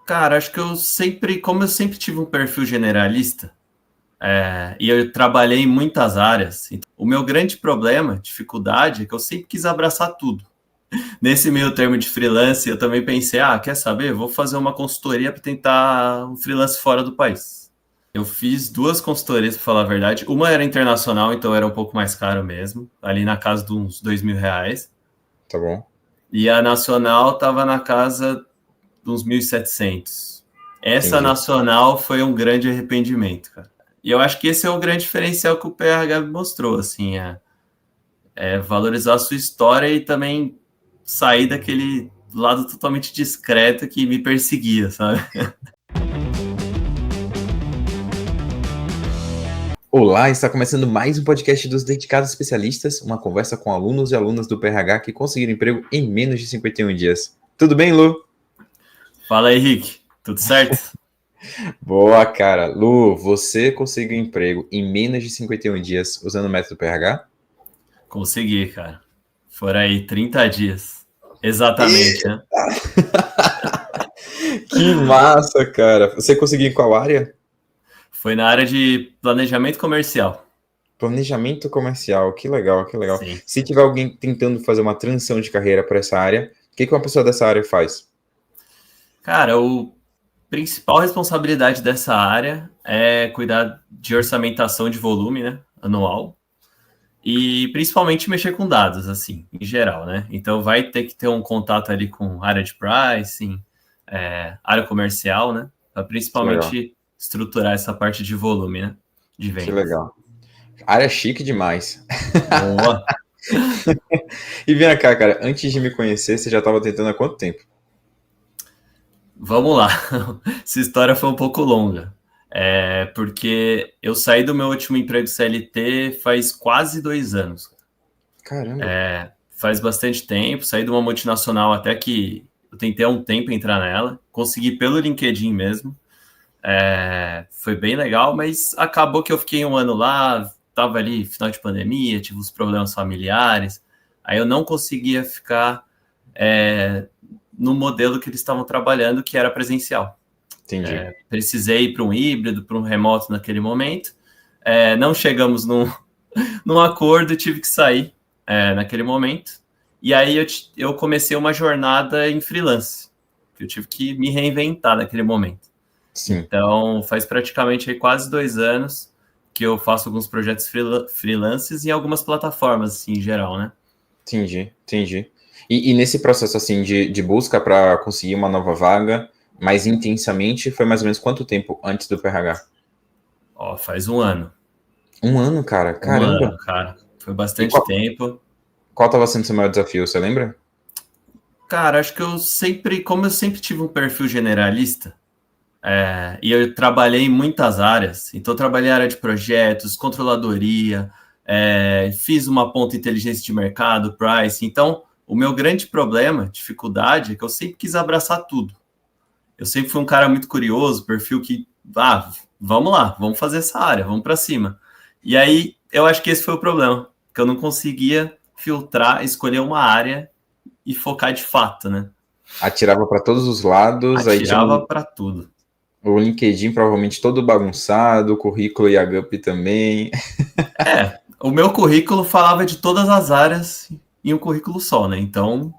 Cara, acho que como eu sempre tive um perfil generalista, e eu trabalhei em muitas áreas, então, o meu grande problema, dificuldade, é que eu sempre quis abraçar tudo. Nesse meio termo de freelance, eu também pensei, quer saber? Vou fazer uma consultoria para tentar um freelance fora do país. Eu fiz duas consultorias, para falar a verdade. Uma era internacional, então era um pouco mais caro mesmo, ali na casa de uns R$ 2.000. Tá bom. E a nacional estava na casa de uns 1.700. Essa Entendi. nacional foi um grande arrependimento, cara. E eu acho que esse é o grande diferencial que o PRH mostrou, assim, é valorizar a sua história e também sair daquele lado totalmente discreto que me perseguia, sabe? Olá, está começando mais um podcast dos Dedicados Especialistas, uma conversa com alunos e alunas do PRH que conseguiram emprego em menos de 51 dias. Tudo bem, Lu? Fala aí, Rick. Tudo certo? Boa, cara. Lu, você conseguiu emprego em menos de 51 dias usando o método PRH? Consegui, cara. Foram aí 30 dias. Exatamente, né? Que massa, cara. Você conseguiu em qual área? Foi na área de planejamento comercial. Planejamento comercial. Que legal, que legal. Sim. Se tiver alguém tentando fazer uma transição de carreira para essa área, o que uma pessoa dessa área faz? Cara, a principal responsabilidade dessa área é cuidar de orçamentação de volume, né? Anual. E principalmente mexer com dados, assim, em geral, né? Então vai ter que ter um contato ali com área de pricing, área comercial, né? Para Que legal, principalmente estruturar essa parte de volume, né? De que vendas. legal. Área chique demais. Boa! E vem cá, cara, antes de me conhecer, você já estava tentando há quanto tempo? Vamos lá. Essa história foi um pouco longa. Porque eu saí do meu último emprego CLT faz quase 2 anos. Caramba. Faz bastante tempo, saí de uma multinacional até que eu tentei há um tempo entrar nela, consegui pelo LinkedIn mesmo. Foi bem legal, mas acabou que eu fiquei um ano lá, tava ali final de pandemia, tive uns problemas familiares, aí eu não conseguia ficar no modelo que eles estavam trabalhando, que era presencial. Entendi. Precisei ir para um híbrido, para um remoto naquele momento. Não chegamos num acordo, tive que sair naquele momento. E aí eu comecei uma jornada em freelance. Eu tive que me reinventar naquele momento. Sim, Então, faz praticamente aí quase 2 anos que eu faço alguns projetos freelances em algumas plataformas, assim, em geral, né? entendi, entendi. E nesse processo, assim, de busca para conseguir uma nova vaga, mais intensamente, foi mais ou menos quanto tempo antes do PRH? Ó, faz um ano. Um ano, cara, Um caramba. ano, cara. Foi E bastante qual, tempo. qual tava sendo o seu maior desafio, você lembra? Cara, acho que como eu sempre tive um perfil generalista, e eu trabalhei em muitas áreas, então eu trabalhei na área de projetos, controladoria, fiz uma ponta inteligência de mercado, price. Então, o meu grande problema, dificuldade, é que eu sempre quis abraçar tudo. Eu sempre fui um cara muito curioso, perfil que, vamos lá, vamos fazer essa área, vamos para cima. E aí, eu acho que esse foi o problema, que eu não conseguia filtrar, escolher uma área e focar de fato, né? Atirava para todos os lados, aí tinha Atirava para tudo. o LinkedIn provavelmente todo bagunçado, o currículo e a GUP também. O meu currículo falava de todas as áreas em um currículo só, né? Então,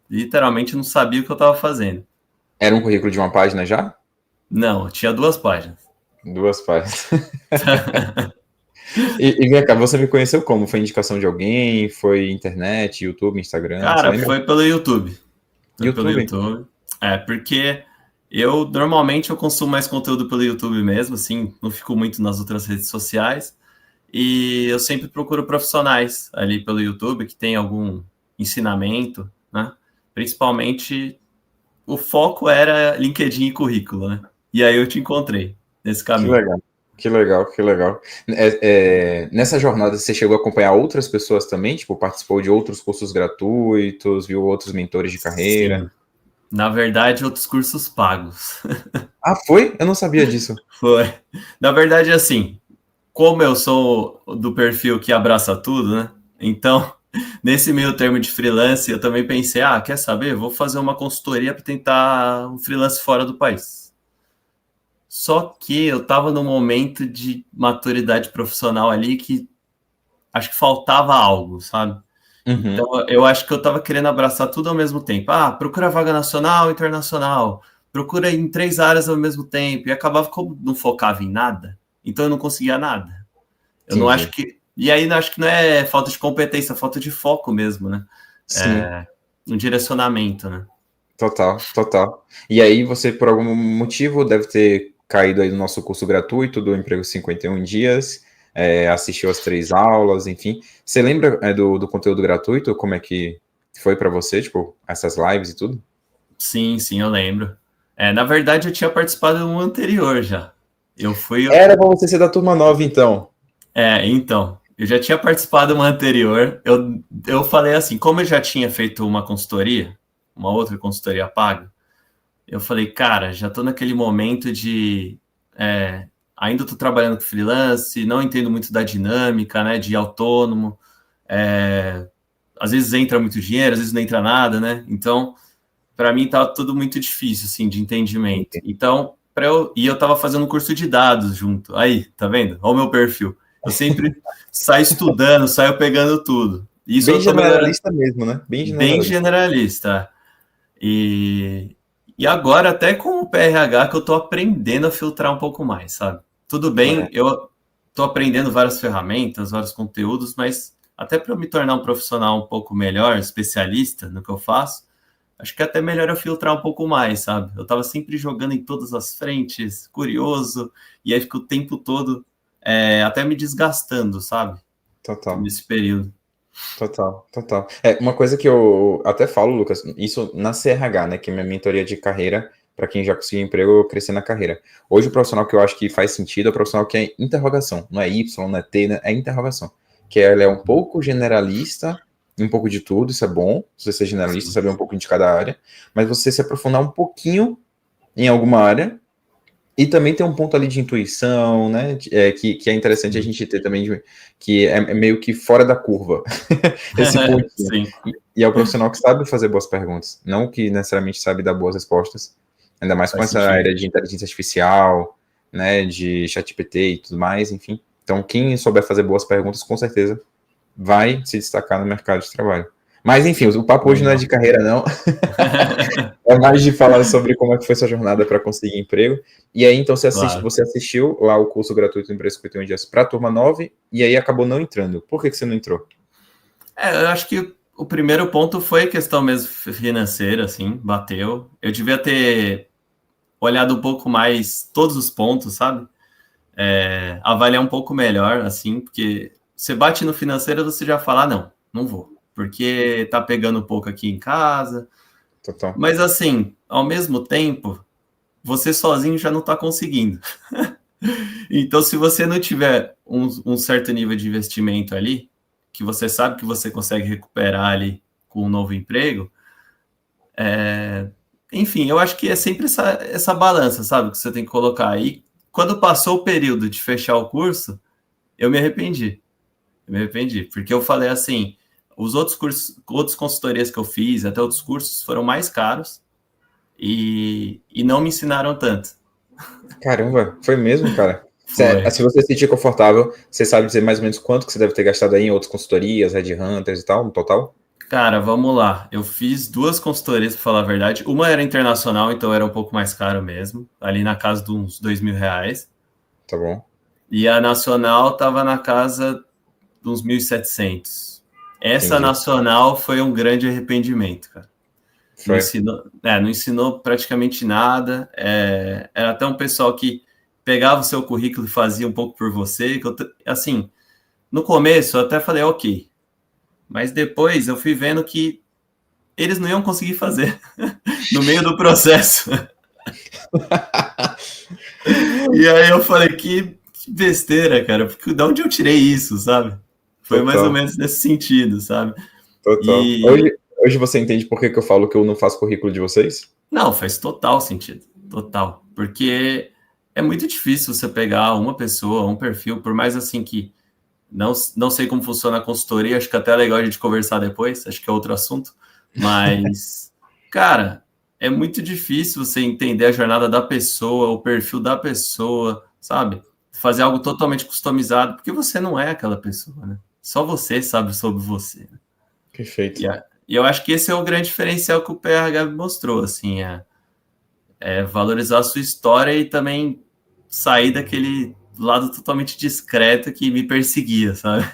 literalmente não sabia o que eu estava fazendo. Era um currículo de uma página já? Não, tinha 2 páginas. Duas páginas. E vem cá, você me conheceu como? Foi indicação de alguém? Foi internet, YouTube, Instagram? Você Cara, lembra? foi pelo YouTube. Foi pelo YouTube. YouTube. Porque eu normalmente eu consumo mais conteúdo pelo YouTube mesmo, assim, não fico muito nas outras redes sociais. E eu sempre procuro profissionais ali pelo YouTube que tem algum ensinamento, né? Principalmente o foco era LinkedIn e currículo, né? E aí eu te encontrei nesse Que caminho. legal, que legal, que legal. Nessa jornada, você chegou a acompanhar outras pessoas também? Tipo, participou de outros cursos gratuitos, viu outros mentores de carreira? Sim. Na verdade, outros cursos pagos. Ah, foi? Eu não sabia disso. Foi. Na verdade, assim, como eu sou do perfil que abraça tudo, né? Então, Nesse meio termo de freelance, eu também pensei, quer saber? Vou fazer uma consultoria para tentar um freelance fora do país. Só que eu estava num momento de maturidade profissional ali que acho que faltava algo, sabe? Então, Uhum. eu acho que eu estava querendo abraçar tudo ao mesmo tempo. Procura vaga nacional, internacional. Procura em 3 áreas ao mesmo tempo. E acabava que eu não focava em nada. Então, eu não conseguia nada. Eu não acho Entendi. que... E aí, acho que não é falta de competência, é falta de foco mesmo, né? Sim, Um direcionamento, né? total, total. E aí você, por algum motivo, deve ter caído aí no nosso curso gratuito do Emprego 51 Dias, assistiu as 3 aulas, enfim. Você lembra, do conteúdo gratuito? Como é que foi para você, tipo, essas lives e tudo? Sim, sim, eu lembro. Na verdade, eu tinha participado de um anterior já. Eu fui... Era para você ser da turma nova, então. Então, eu já tinha participado de uma anterior. Eu falei assim, como eu já tinha feito uma consultoria, uma outra consultoria paga, eu falei, cara, já tô naquele momento de... ainda tô trabalhando com freelance, não entendo muito da dinâmica, né, de autônomo. Às vezes entra muito dinheiro, às vezes não entra nada, né? Então, para mim tá tudo muito difícil, assim, de entendimento. Entendi. Então, e eu tava fazendo um curso de dados junto. Aí, tá vendo? Olha o meu perfil. Eu sempre saio estudando, saio pegando tudo. Isso Bem eu tô melhorando, generalista mesmo, né? Bem bem generalista. generalista. E agora, até com o PRH, que eu tô aprendendo a filtrar um pouco mais, sabe? Tudo bem, É, eu tô aprendendo várias ferramentas, vários conteúdos, mas até para eu me tornar um profissional um pouco melhor, especialista no que eu faço, acho que é até melhor eu filtrar um pouco mais, sabe? Eu tava sempre jogando em todas as frentes, curioso, e aí fica o tempo todo até me desgastando, sabe? total. Nesse período. Total, total. Uma coisa que eu até falo, Lucas, isso na CRH, né, que é minha mentoria de carreira, para quem já conseguiu emprego, crescer na carreira. Hoje o profissional que eu acho que faz sentido é o profissional que é interrogação, não é Y, não é T, né, é interrogação. Que ela é um pouco generalista, um pouco de tudo, isso é bom, você ser generalista, Sim. saber um pouco de cada área, mas você se aprofundar um pouquinho em alguma área e também tem um ponto ali de intuição, né? Que é interessante a Sim. gente ter também, que é meio que fora da curva, esse pontinho. Sim, E é o profissional que sabe fazer boas perguntas, não que necessariamente sabe dar boas respostas, ainda mais com faz essa sentido. área de inteligência artificial, né? De ChatGPT e tudo mais, enfim. Então, quem souber fazer boas perguntas, com certeza vai se destacar no mercado de trabalho. Mas, enfim, o papo hoje não é de Legal. carreira, não. É mais de falar sobre como é que foi sua jornada para conseguir emprego. E aí, então, Claro. você assistiu lá o curso gratuito do Emprego 51 Dias para a turma 9 e aí acabou não entrando. Por que você não entrou? Eu acho que o primeiro ponto foi questão mesmo financeira, assim, bateu. Eu devia ter olhado um pouco mais todos os pontos, sabe? Avaliar um pouco melhor, assim, porque você bate no financeiro, você já fala, não, não vou, porque tá pegando um pouco aqui em casa. Total. Mas assim, ao mesmo tempo, você sozinho já não tá conseguindo. Então, se você não tiver um certo nível de investimento ali, que você sabe que você consegue recuperar ali com um novo emprego, enfim, eu acho que é sempre essa balança, sabe, que você tem que colocar aí. Quando passou o período de fechar o curso, eu me arrependi. Eu me arrependi, porque eu falei assim, os outros cursos, outras consultorias que eu fiz, até outros cursos, foram mais caros e não me ensinaram tanto. Caramba, foi mesmo, cara? Foi. Se você se sentir confortável, você sabe dizer mais ou menos quanto que você deve ter gastado aí em outras consultorias, Headhunters e tal, no total? Cara, vamos lá. Eu fiz duas consultorias, para falar a verdade. Uma era internacional, então era um pouco mais caro mesmo, ali na casa de uns R$ 2.000. Tá bom, E a nacional estava na casa de uns 1.700. Essa entendi. nacional foi um grande arrependimento, cara. Foi. Não ensinou praticamente nada. Era até um pessoal que pegava o seu currículo e fazia um pouco por você. Assim, no começo eu até falei, ok. Mas depois eu fui vendo que eles não iam conseguir fazer no meio do processo. E aí eu falei, que besteira, cara. Porque de onde eu tirei isso, sabe? Foi mais ou Total, menos nesse sentido, sabe? total. E Hoje você entende por que que eu falo que eu não faço currículo de vocês? não, faz total sentido. Total. Porque é muito difícil você pegar uma pessoa, um perfil, por mais assim que. não sei como funciona a consultoria, acho que até é legal a gente conversar depois, acho que é outro assunto, mas, cara, é muito difícil você entender a jornada da pessoa, o perfil da pessoa, sabe? Fazer algo totalmente customizado, porque você não é aquela pessoa, né? Só você sabe sobre você. Né? Perfeito. E eu acho que esse é o grande diferencial que o PRH mostrou, assim, é valorizar a sua história e também sair daquele lado totalmente discreto que me perseguia, sabe?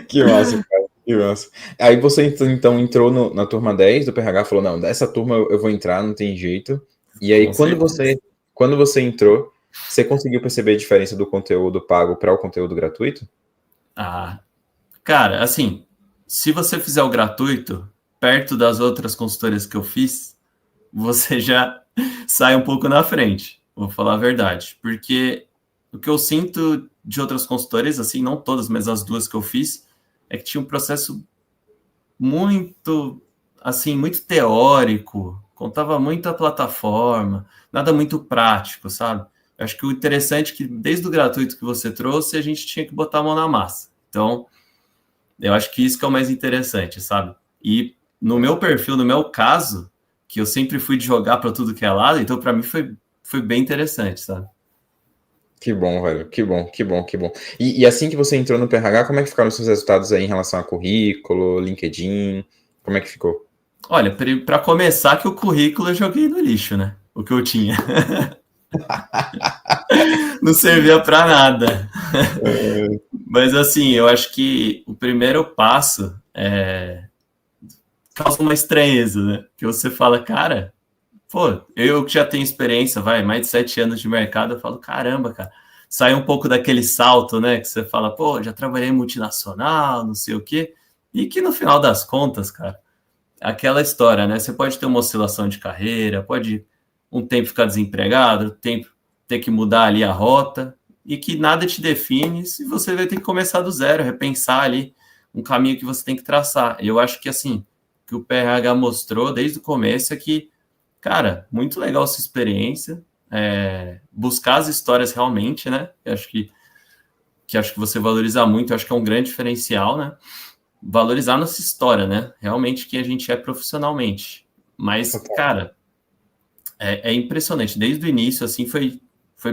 Que massa, cara. Que massa. Aí você então entrou na turma 10 do PRH, falou, não, dessa turma eu vou entrar, não tem jeito. E aí Com certeza. quando você entrou, você conseguiu perceber a diferença do conteúdo pago para o conteúdo gratuito? Ah, cara, assim, se você fizer o gratuito, perto das outras consultorias que eu fiz, você já sai um pouco na frente, vou falar a verdade. Porque o que eu sinto de outras consultorias, assim, não todas, mas as duas que eu fiz, é que tinha um processo muito, assim, muito teórico, contava muito a plataforma, nada muito prático, sabe? Eu acho que o interessante é que desde o gratuito que você trouxe, a gente tinha que botar a mão na massa. Então, eu acho que isso que é o mais interessante, sabe? E no meu perfil, no meu caso, que eu sempre fui de jogar para tudo que é lado, então para mim foi bem interessante, sabe? Que bom, velho. Que bom, que bom, que bom. E assim que você entrou no PRH, como é que ficaram os seus resultados aí em relação a currículo, LinkedIn? Como é que ficou? Olha, para começar que o currículo eu joguei no lixo, né? O que eu tinha. Não servia para nada. Mas assim, eu acho que o primeiro passo causa uma estranheza, né? Que você fala, cara, pô, eu que já tenho experiência, vai, mais de 7 anos de mercado, eu falo, caramba, cara, sai um pouco daquele salto, né? Que você fala, pô, já trabalhei em multinacional, não sei o quê, e que no final das contas, cara, aquela história, né? Você pode ter uma oscilação de carreira, pode um tempo ficar desempregado, tempo ter que mudar ali a rota, e que nada te define se você vai ter que começar do zero, repensar ali um caminho que você tem que traçar. Eu acho que assim, que o PRH mostrou desde o começo é que, cara, muito legal sua experiência, buscar as histórias realmente, né? Eu acho que você valoriza muito, eu acho que é um grande diferencial, né? Valorizar nossa história, né? Realmente quem a gente é profissionalmente. Mas, cara, é impressionante. Desde o início, assim, foi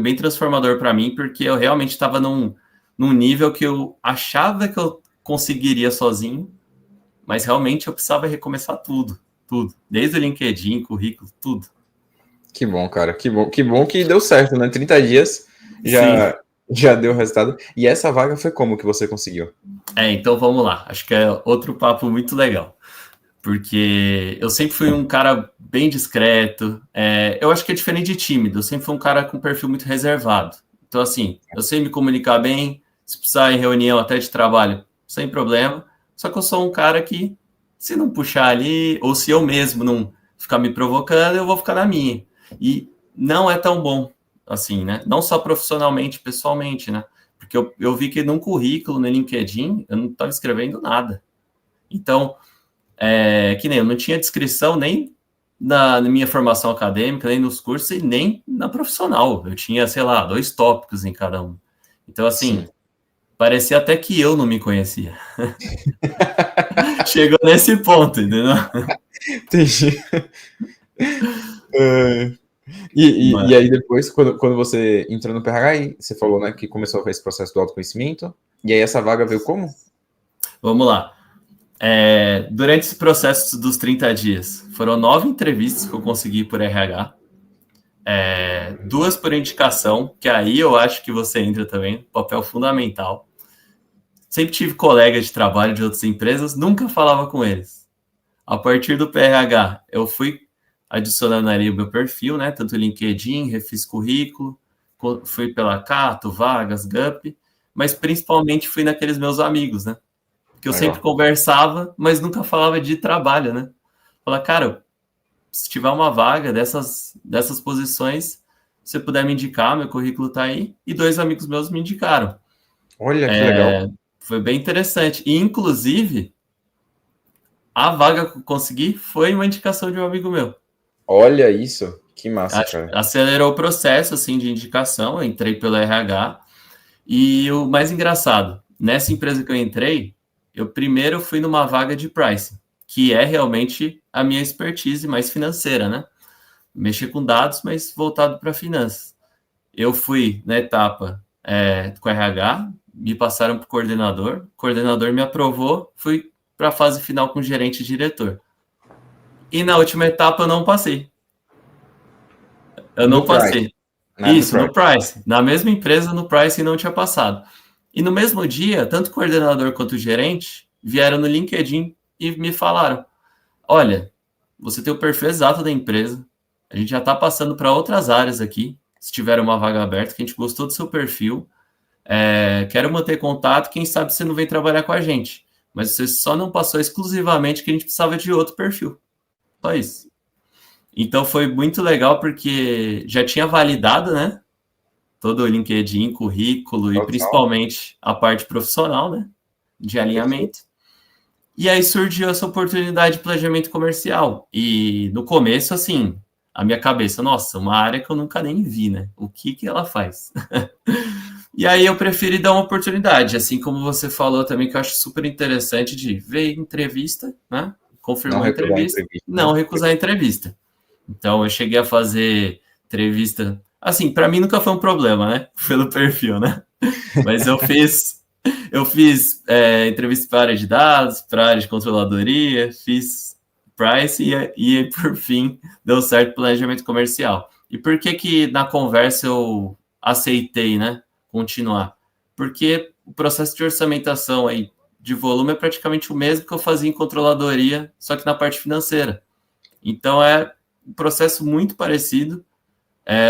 bem transformador para mim, porque eu realmente estava num nível que eu achava que eu conseguiria sozinho, mas realmente eu precisava recomeçar tudo, tudo. Desde o LinkedIn, currículo, tudo. Que bom, cara. Que bom que deu certo, né? 30 dias Sim. já deu resultado. E essa vaga foi como que você conseguiu? Então vamos lá. Acho que é outro papo muito legal. Porque eu sempre fui um cara bem discreto. Eu acho que é diferente de tímido. Eu sempre fui um cara com perfil muito reservado. Então, assim, eu sei me comunicar bem. Se precisar em reunião até de trabalho, sem problema. Só que eu sou um cara que, se não puxar ali, ou se eu mesmo não ficar me provocando, eu vou ficar na minha. E não é tão bom assim, né? Não só profissionalmente, pessoalmente, né? Porque eu vi que num currículo, no LinkedIn, eu não estava escrevendo nada. Então, que nem eu não tinha descrição nem na minha formação acadêmica, nem nos cursos e nem na profissional. Eu tinha, sei lá, 2 tópicos em cada um. Então, assim, Sim. parecia até que eu não me conhecia. Chegou nesse ponto, entendeu? Entendi. É, e Mas, aí depois, quando você entrou no PRH, aí você falou, né, que começou esse processo do autoconhecimento, e aí essa vaga veio como? vamos lá. Durante esse processo dos 30 dias, foram 9 entrevistas que eu consegui por RH. 2 por indicação, que aí eu acho que você entra também, papel fundamental. Sempre tive colegas de trabalho de outras empresas, nunca falava com eles. A partir do PRH, eu fui adicionando ali o meu perfil, né? Tanto LinkedIn, refiz currículo, fui pela Cato, Vagas, Gup, mas principalmente fui naqueles meus amigos, né? Que eu sempre Legal. conversava, mas nunca falava de trabalho, né? Falar, cara, se tiver uma vaga dessas posições, se você puder me indicar, meu currículo tá aí. E 2 amigos meus me indicaram. Olha que legal. Foi bem interessante. E, inclusive, a vaga que eu consegui foi uma indicação de um amigo meu. Olha isso. Que massa, cara. Acelerou o processo assim de indicação, eu entrei pelo RH E o mais engraçado, nessa empresa que eu entrei, eu primeiro fui numa vaga de pricing, que é realmente a minha expertise mais financeira, né? Mexer com dados, mas voltado para finanças. Eu fui na etapa com RH, me passaram para o coordenador me aprovou, fui para a fase final com o gerente e diretor. E na última etapa eu não passei. Eu não passei. Isso, no Price. Na mesma empresa, no Price, não tinha passado. E no mesmo dia, tanto o coordenador quanto o gerente vieram no LinkedIn e me falaram: olha, você tem o perfil exato da empresa, a gente já está passando para outras áreas aqui, se tiver uma vaga aberta, que a gente gostou do seu perfil, quero manter contato, quem sabe você não vem trabalhar com a gente. Mas você só não passou exclusivamente que a gente precisava de outro perfil. Só isso. Então foi muito legal porque já tinha validado, né? Todo o LinkedIn, currículo e principalmente a parte profissional, né? De alinhamento. E aí surgiu essa oportunidade de planejamento comercial. E no começo, assim, a minha cabeça, nossa, uma área que eu nunca nem vi, né? O que ela faz? E aí eu preferi dar uma oportunidade, assim como você falou também, que eu acho super interessante de ver entrevista, né? Confirmar a entrevista, não recusar a entrevista. Então, eu cheguei a fazer entrevista. Assim, para mim nunca foi um problema, né? Pelo perfil, né? Mas eu fiz entrevista para área de dados, para área de controladoria, fiz price e por fim deu certo o planejamento comercial. E por que na conversa eu aceitei, né? Continuar? Porque o processo de orçamentação aí de volume é praticamente o mesmo que eu fazia em controladoria, só que na parte financeira. Então, um processo muito parecido,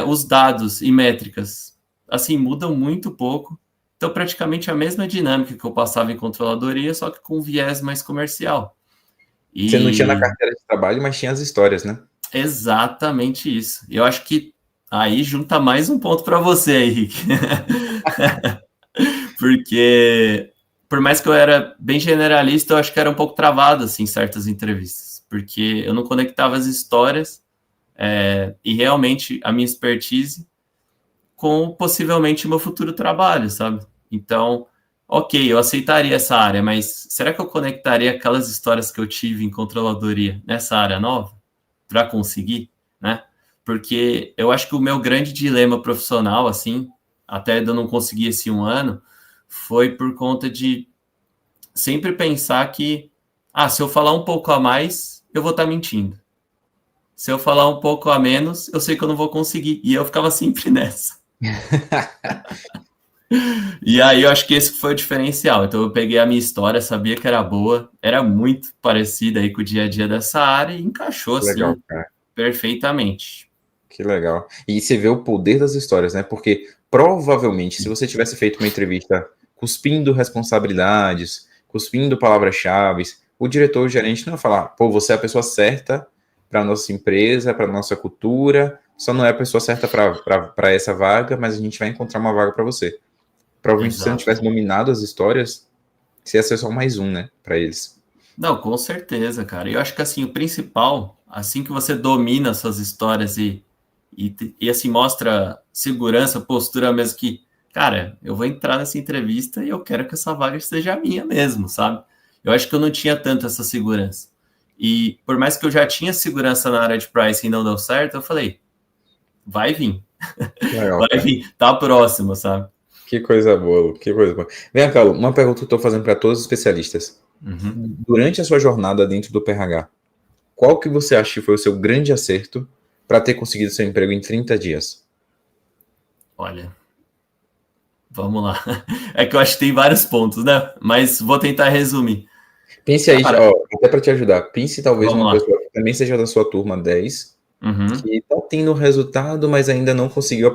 os dados e métricas, assim, mudam muito pouco, então praticamente a mesma dinâmica que eu passava em controladoria, só que com viés mais comercial. Você não tinha na carteira de trabalho, mas tinha as histórias, né? Exatamente isso. Eu acho que aí junta mais um ponto para você, Henrique. Porque, por mais que eu era bem generalista, eu acho que era um pouco travado, assim, certas entrevistas, porque eu não conectava as histórias e realmente a minha expertise com possivelmente o meu futuro trabalho, sabe? Então, ok, eu aceitaria essa área, mas será que eu conectaria aquelas histórias que eu tive em controladoria nessa área nova para conseguir, né? Porque eu acho que o meu grande dilema profissional, assim, até eu não conseguir esse 1 ano, foi por conta de sempre pensar que, se eu falar um pouco a mais, eu vou estar mentindo. Se eu falar um pouco a menos, eu sei que eu não vou conseguir. E eu ficava sempre nessa. E aí eu acho que esse foi o diferencial. Então eu peguei a minha história, sabia que era boa, era muito parecida aí com o dia a dia dessa área e encaixou legal, assim perfeitamente. Que legal. E você vê o poder das histórias, né? Porque provavelmente, se você tivesse feito uma entrevista cuspindo responsabilidades, cuspindo palavras-chave, o diretor, o gerente não ia falar, pô, você é a pessoa certa para a nossa empresa, para a nossa cultura, só não é a pessoa certa para essa vaga, mas a gente vai encontrar uma vaga para você. Provavelmente, se você não tivesse dominado as histórias, você ia ser só mais um, né, para eles. Não, com certeza, cara. Eu acho que assim, o principal, assim que você domina suas histórias e assim mostra segurança, postura mesmo que, cara, eu vou entrar nessa entrevista e eu quero que essa vaga seja minha mesmo, sabe? Eu acho que eu não tinha tanto essa segurança. E por mais que eu já tinha segurança na área de pricing e não deu certo, eu falei, vai vir. Legal, vai vir, tá próximo, sabe? Que coisa boa, Lu, que coisa boa. Vem cá, Lu, uma pergunta que eu estou fazendo para todos os especialistas. Durante a sua jornada dentro do PRH, qual que você acha que foi o seu grande acerto para ter conseguido seu emprego em 30 dias? Olha, vamos lá. É que eu acho que tem vários pontos, né? Mas vou tentar resumir. Pense aí, até para te ajudar, pense talvez numa pessoa que também seja da sua turma 10, que está tendo resultado, mas ainda não conseguiu